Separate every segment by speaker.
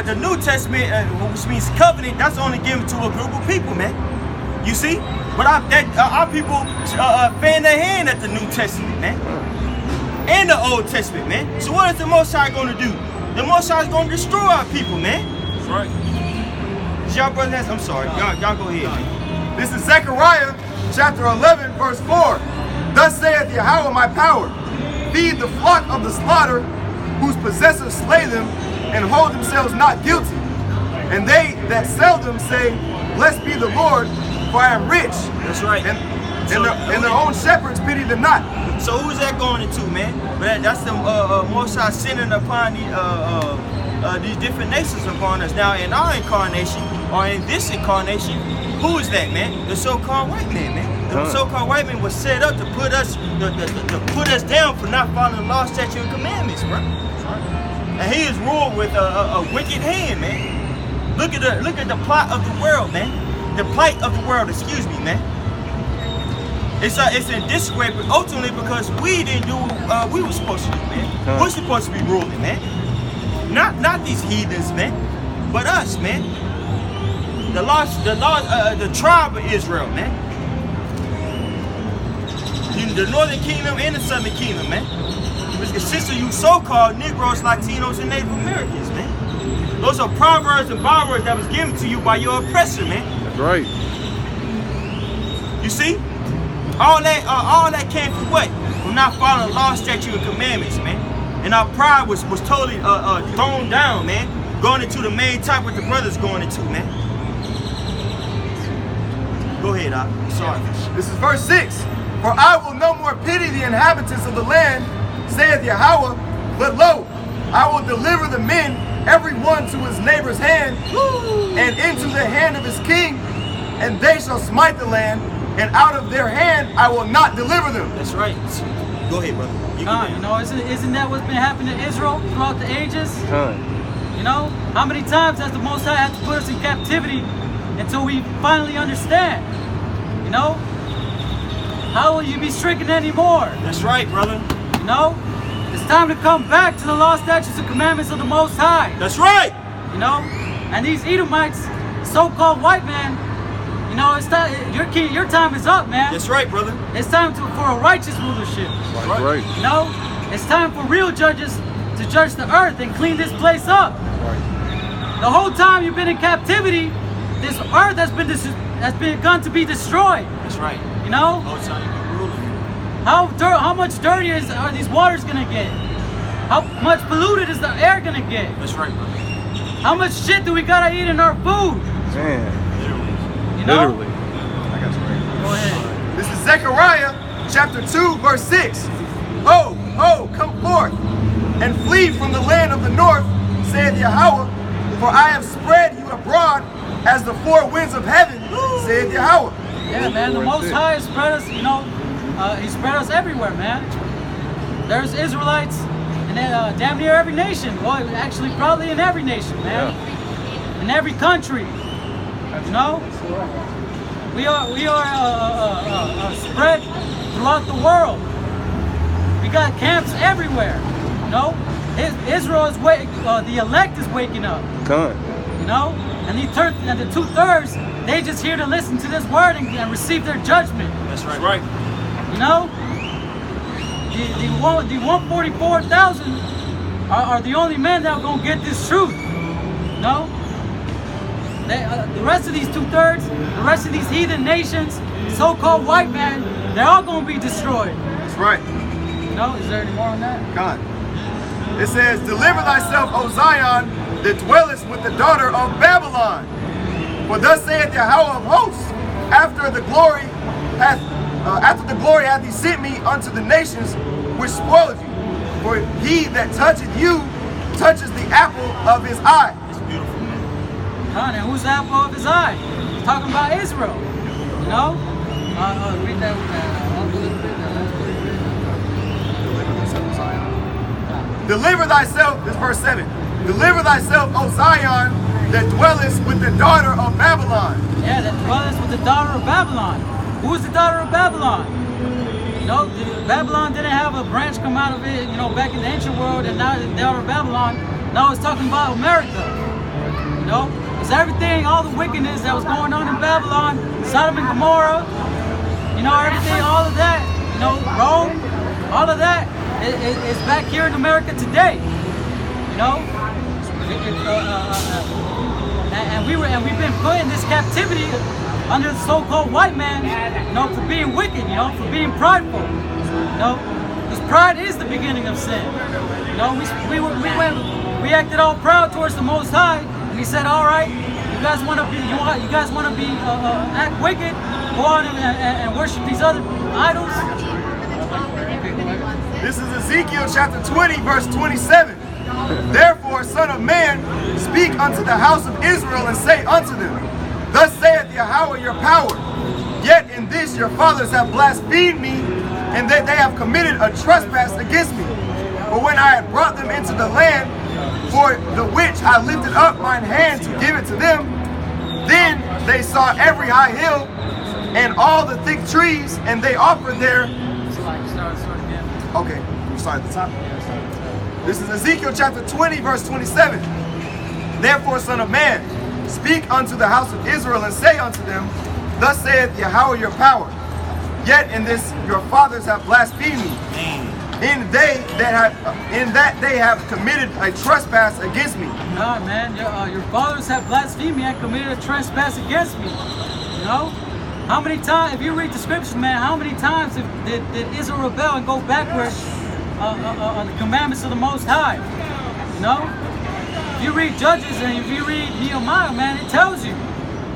Speaker 1: The New Testament, which means covenant, that's only given to a group of people, man. You see? But our people fan their hand at the New Testament, man. And the Old Testament, man. So what is the Most High going to do? The Most High is going to destroy our people, man.
Speaker 2: That's right.
Speaker 1: Y'all brothers, I'm sorry. Y'all go ahead.
Speaker 3: This is Zechariah chapter 11, verse 4. Thus saith Yahweh my power, feed the flock of the slaughter, whose possessors slay them, and hold themselves not guilty. And they that sell them say, blessed be the Lord, for I am rich.
Speaker 1: That's right.
Speaker 3: And their own shepherds pity them not.
Speaker 1: So who's that going into, man? But that's the Most High sending upon these different nations upon us. Now in our incarnation, or in this incarnation, who is that, man? The so-called white man, man. The so-called white man was set up to put us down for not following the law, statute, and commandments, bro. And he is ruled with a wicked hand, man. Look at the plot of the world, man. The plight of the world, excuse me, man. It's in disgrace, but ultimately because we didn't do what we were supposed to do, man. We're supposed to be ruling, man. Not these heathens, man, but us, man. The tribe of Israel, man. The northern kingdom and the southern kingdom, man. Which consists of you so-called Negroes, Latinos, and Native Americans, man. Those are proverbs and bywords that was given to you by your oppressor, man.
Speaker 2: That's right.
Speaker 1: You see? All that came from what? From not following law, statute, and commandments, man. And our pride was totally thrown down, man. Going into the main type what the brothers going into, man. Go ahead, I'm sorry.
Speaker 3: This is verse 6. For I will no more pity the inhabitants of the land, saith Yahweh, but lo, I will deliver the men, every one to his neighbor's hand, and into the hand of his king, and they shall smite the land, and out of their hand I will not deliver them.
Speaker 1: That's right. Go ahead, brother.
Speaker 4: You know, isn't that what's been happening to Israel throughout the ages? You know, how many times has the Most High had to put us in captivity until we finally understand? You know, how will you be stricken anymore?
Speaker 1: That's right, brother.
Speaker 4: You know, it's time to come back to the law, statutes, and commandments of the Most High.
Speaker 1: That's right.
Speaker 4: You know, and these Edomites, so-called white man, you know, it's time. Your time is up, man.
Speaker 1: That's right, brother.
Speaker 4: It's time for a righteous rulership.
Speaker 2: That's right.
Speaker 4: You know, it's time for real judges to judge the earth and clean this place up.
Speaker 2: Right.
Speaker 4: The whole time you've been in captivity, this earth has begun to be destroyed.
Speaker 1: That's right.
Speaker 4: You know,
Speaker 1: The whole time you've been ruling.
Speaker 4: how much dirtier are these waters gonna get? How much polluted is the air gonna get?
Speaker 1: That's right, brother.
Speaker 4: How much shit do we gotta eat in our food?
Speaker 2: Man.
Speaker 4: You know?
Speaker 2: Literally. I got you.
Speaker 4: Go ahead.
Speaker 3: This is Zechariah chapter 2, verse 6. Ho, ho, come forth, and flee from the land of the north, saith Yahweh, for I have spread you abroad as the four winds of heaven, saith Yahweh.
Speaker 4: Yeah, man, the Most High has spread us, you know, He spread us everywhere, man. There's Israelites in damn near every nation. Well, actually, probably in every nation, man. Yeah. In every country. You know, we are spread throughout the world. We got camps everywhere. You know, Israel is the elect is waking up. You know, and the 2/3, they just here to listen to this word and receive their judgment.
Speaker 1: That's right. Right.
Speaker 4: You know, the 144,000 are the only men that are gonna get this truth. You know. The rest of these 2/3, the rest of these heathen nations, so-called white men, they're all going to be destroyed.
Speaker 3: That's right.
Speaker 4: You know, is there any more on that?
Speaker 3: God. It says, deliver thyself, O Zion, that dwellest with the daughter of Babylon. For thus saith Yahweh of hosts, after the glory hath he sent me unto the nations which spoiled you. For he that toucheth you touches the apple of his eye.
Speaker 1: It's beautiful.
Speaker 4: And who's the apple of his eye? He's talking about Israel. You know? Read that.
Speaker 3: Deliver thyself, this is verse 7. Deliver thyself, O Zion, that dwellest with the daughter of Babylon.
Speaker 4: Yeah, that dwellest with the daughter of Babylon. Who is the daughter of Babylon? You know, Babylon didn't have a branch come out of it, you know, back in the ancient world, and now the daughter of Babylon. Now it's talking about America. You know, because everything, all the wickedness that was going on in Babylon, Sodom and Gomorrah, you know, everything, all of that, you know, Rome, all of that is back here in America today. You know, and we've been put in this captivity under the so-called white man, you know, for being wicked, you know, for being prideful, you know, because pride is the beginning of sin. You know, we acted all proud towards the Most High, and He said, all right, you guys want to be act wicked, go on and worship these other idols.
Speaker 3: This is Ezekiel chapter 20, verse 27. Therefore, Son of Man, speak unto the house of Israel and say unto them, Thus saith Yahweh your power, yet in this your fathers have blasphemed me, and that they have committed a trespass against me. For when I had brought them into the land, for the which I lifted up mine hand to give it to them, then they saw every high hill and all the thick trees, and they offered their... Okay, we start at the top. This is Ezekiel chapter 20, verse 27. Therefore, Son of Man, speak unto the house of Israel and say unto them, Thus saith Yahweh your power, yet in this your fathers have blasphemed me, in that they have committed a trespass against me.
Speaker 4: No, man, your fathers have blasphemed me and committed a trespass against me. You know? How many times, if you read the scriptures, man, how many times did Israel rebel and go backwards on the commandments of the Most High? You know? If you read Judges and if you read Nehemiah, man, it tells you.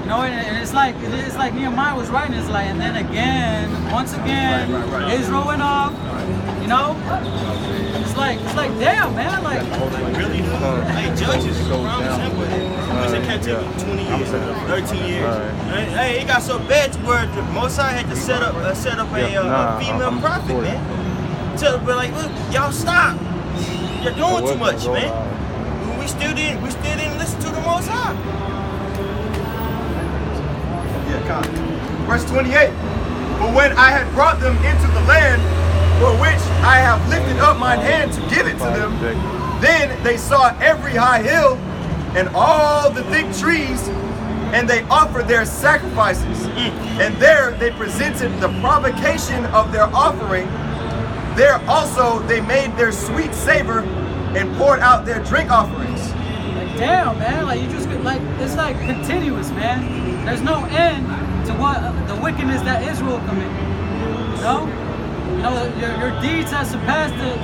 Speaker 4: You know, and it's like Nehemiah was writing, it's like, and then again, once again, Israel went off. You know? It's like, damn, man, like
Speaker 1: really? Hey, Judges, was in captivity 20 years, 13 years. Hey, it got so bad to where the Most High had to set up a female prophet, man. Tell them, like, look, y'all stop. You're doing too much, man. We still didn't listen to the Most High.
Speaker 3: Yeah, come on. Verse 28. But when I had brought them into the land, for which I have lifted up mine hand to give it to them, then they saw every high hill and all the thick trees, and they offered their sacrifices. And there they presented the provocation of their offering. There also they made their sweet savor and poured out their drink offerings.
Speaker 4: Like, damn, man, like, you just, like, it's like continuous, man. There's no end to what the wickedness that Israel committed. You know? You know, your deeds have surpassed the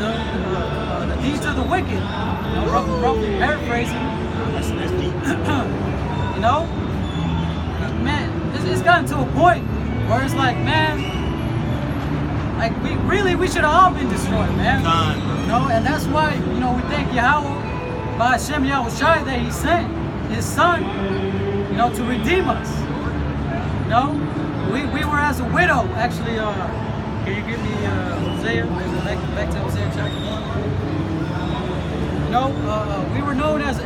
Speaker 4: deeds of the wicked. You know, roughly paraphrasing. You know? Man, it's gotten to a point where it's like, man, like, we should have all been destroyed, man. You know, and that's why, you know, we thank Yahweh by Hashem Yahushai that He sent His Son, you know, to redeem us. You know, we were as a widow, actually. Can you give me Hosea? Back to Hosea chapter 1. You know, we were known as a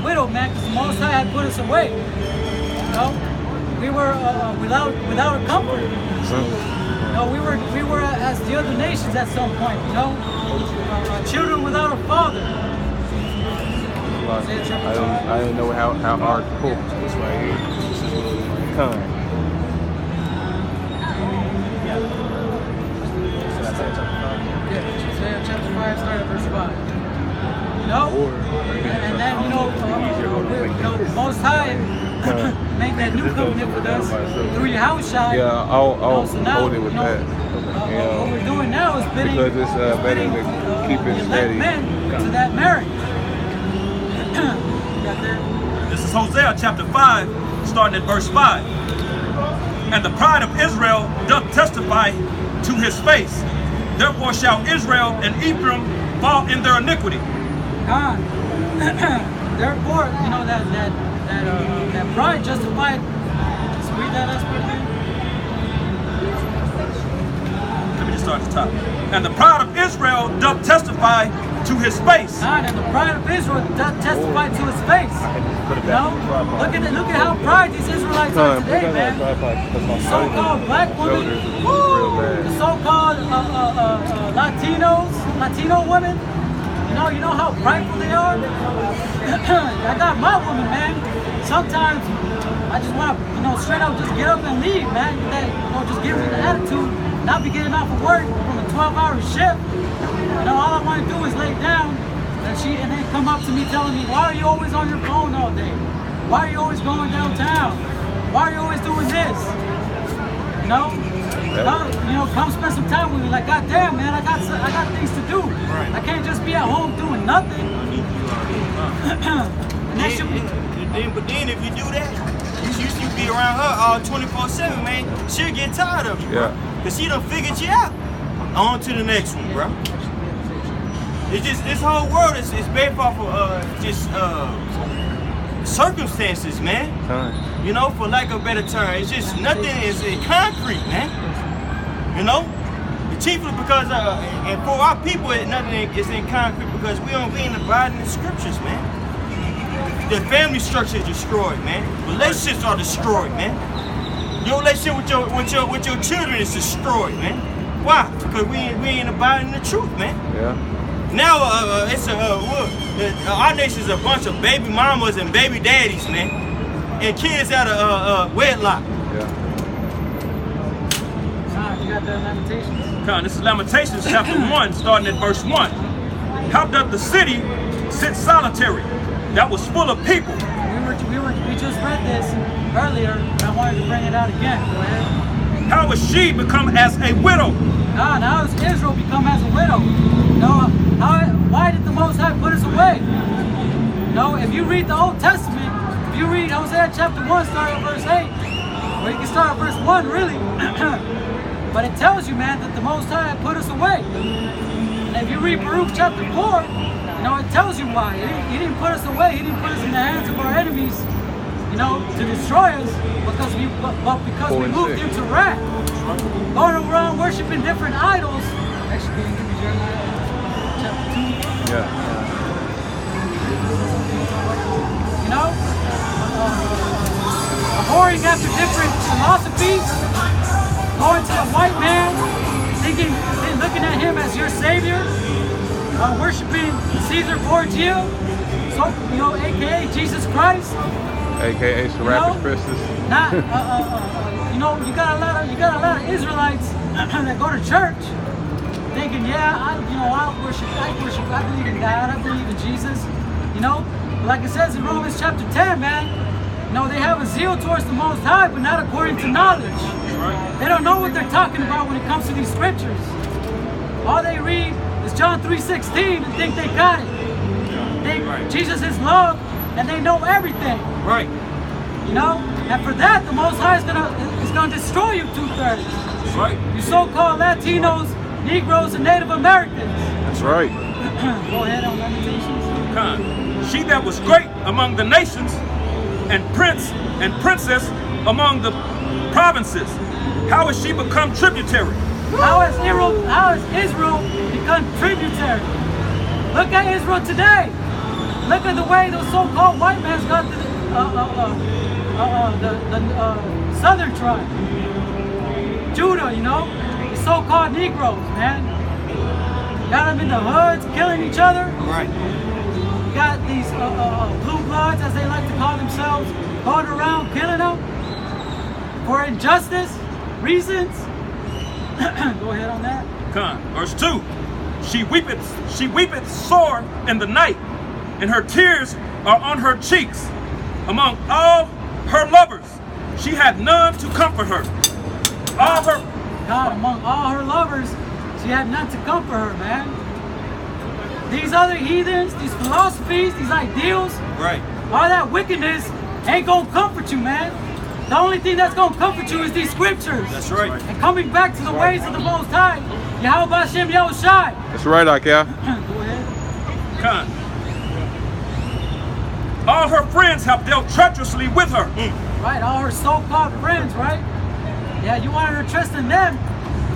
Speaker 4: widow, man, because the Most High had put us away. You know, we were without a comfort. You know, we were as the other nations at some point. You know, children without a father.
Speaker 2: I didn't know how hard to pull this right here. This is really kind.
Speaker 4: Isaiah chapter 5, start at verse 5. You know? And then, you know, Most High make that new covenant with us through Yahushua.
Speaker 2: Yeah, I'll
Speaker 4: so now,
Speaker 2: hold it with that.
Speaker 4: What we're doing now is bidding,
Speaker 2: because it's better to keep it steady.
Speaker 4: Men to that marriage.
Speaker 5: This is Hosea chapter 5, starting at verse 5. And the pride of Israel doth testify to his face. Therefore shall Israel and Ephraim fall in their iniquity.
Speaker 4: Therefore, you know, that pride justified. Let's read that last part again.
Speaker 5: Let me just start at the top. And the pride of Israel doth testify to his face.
Speaker 4: And the pride of Israel doth testify to his face. You know? Look at how pride these Israelites are today, man. The so-called black women, the so-called Latino women, you You know how prideful they are? I got my woman, man. Sometimes I just want to, straight up just get up and leave, man. Just give me the attitude, not be getting off of work from a 12-hour shift. All I want to do is lay down, and then come up to me telling me, why are you always on your phone all day? Why are you always going downtown? Why are you always doing this? Come spend some time with me. Like, goddamn, man, I got things to do.
Speaker 1: Right.
Speaker 4: I can't just be at home doing nothing.
Speaker 1: But then if you do that, you be around her all 24/7, man. She'll get tired of you, bro. Cause she done figured you out. On to the next one, bro. It's just this whole world is based off of circumstances, man. For lack of a better term, it's just nothing is in concrete, man. Chiefly because and for our people, nothing is in concrete because we ain't abiding the scriptures, man. The family structure is destroyed, man. Relationships are destroyed, man. Your relationship with your children is destroyed, man. Why? Because we ain't abiding the truth, man. Now our nation is a bunch of baby mamas and baby daddies, man, and kids out of wedlock.
Speaker 4: You got the Lamentations.
Speaker 5: This is Lamentations chapter 1, starting at verse 1. How doth the city sit solitary, that was full of people?
Speaker 4: We just read this earlier, and I wanted to bring it out again. Go ahead.
Speaker 5: How is she become as a widow?
Speaker 4: How has Israel become as a widow? Why did the Most High put us away? If you read the Old Testament, if you read Hosea chapter 1, start at verse 8, or you can start at verse 1, really. But it tells you, man, that the Most High put us away. And if you read Baruch chapter 4, it tells you why. He didn't put us away. He didn't put us in the hands of our enemies, to destroy us, because we moved into wrath. Going around worshiping different idols. Actually, can you give me Jeremiah chapter 2? Whoring after different philosophies. Going to the white man, looking at him as your savior, worshiping Caesar Borgia, aka Jesus Christ,
Speaker 2: aka Serapis Christus.
Speaker 4: You got a lot of Israelites that go to church, thinking, I believe in God, I believe in Jesus, like it says in Romans chapter 10, man. They have a zeal towards the Most High, but not according to knowledge. They don't know what they're talking about when it comes to these scriptures. All they read is John 3:16 and think they got it. Jesus is love, and they know everything.
Speaker 1: Right.
Speaker 4: And for that, the Most High is gonna destroy you 2/3.
Speaker 1: That's right.
Speaker 4: You so-called Latinos, Negroes, and Native Americans.
Speaker 2: That's right.
Speaker 4: Go ahead on Lamentations.
Speaker 5: She that was great among the nations, and prince and princess among the provinces, how has she become tributary?
Speaker 4: How has Israel become tributary? Look at Israel today. Look at the way those so-called white man's got the southern tribe, Judah. The so-called Negroes, man. Got them in the hoods, killing each other.
Speaker 1: Right.
Speaker 4: Got these blue bloods, as they like to call themselves, going around killing them for injustice reasons. Go ahead on that.
Speaker 5: Verse 2. She weepeth sore in the night, and her tears are on her cheeks. Among all her lovers, she had none to comfort her.
Speaker 4: Among all her lovers, she had none to comfort her, man. These other heathens, these philosophies, these ideals, all that wickedness ain't gonna comfort you, man. The only thing that's gonna comfort you is these scriptures.
Speaker 1: That's right.
Speaker 4: And coming back to the ways of the Most High, Yahweh Hashem Yahushai.
Speaker 2: That's right, Akia.
Speaker 4: Go ahead.
Speaker 5: All her friends have dealt treacherously with her.
Speaker 4: Right, all her so-called friends, right? Yeah, you wanted to trust in them.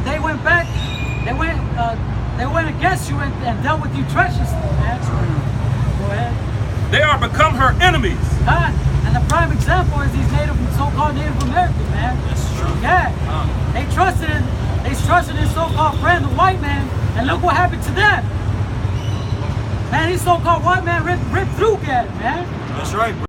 Speaker 4: They went back, they went against you and dealt with you treacherously, man. Go ahead.
Speaker 5: They are become her enemies.
Speaker 4: And the prime example is these so-called Native Americans, man.
Speaker 1: That's true.
Speaker 4: Yeah. They trusted his so-called friend, the white man, and look what happened to them. Man, these so-called white man ripped through at it, man.
Speaker 1: That's right, bro.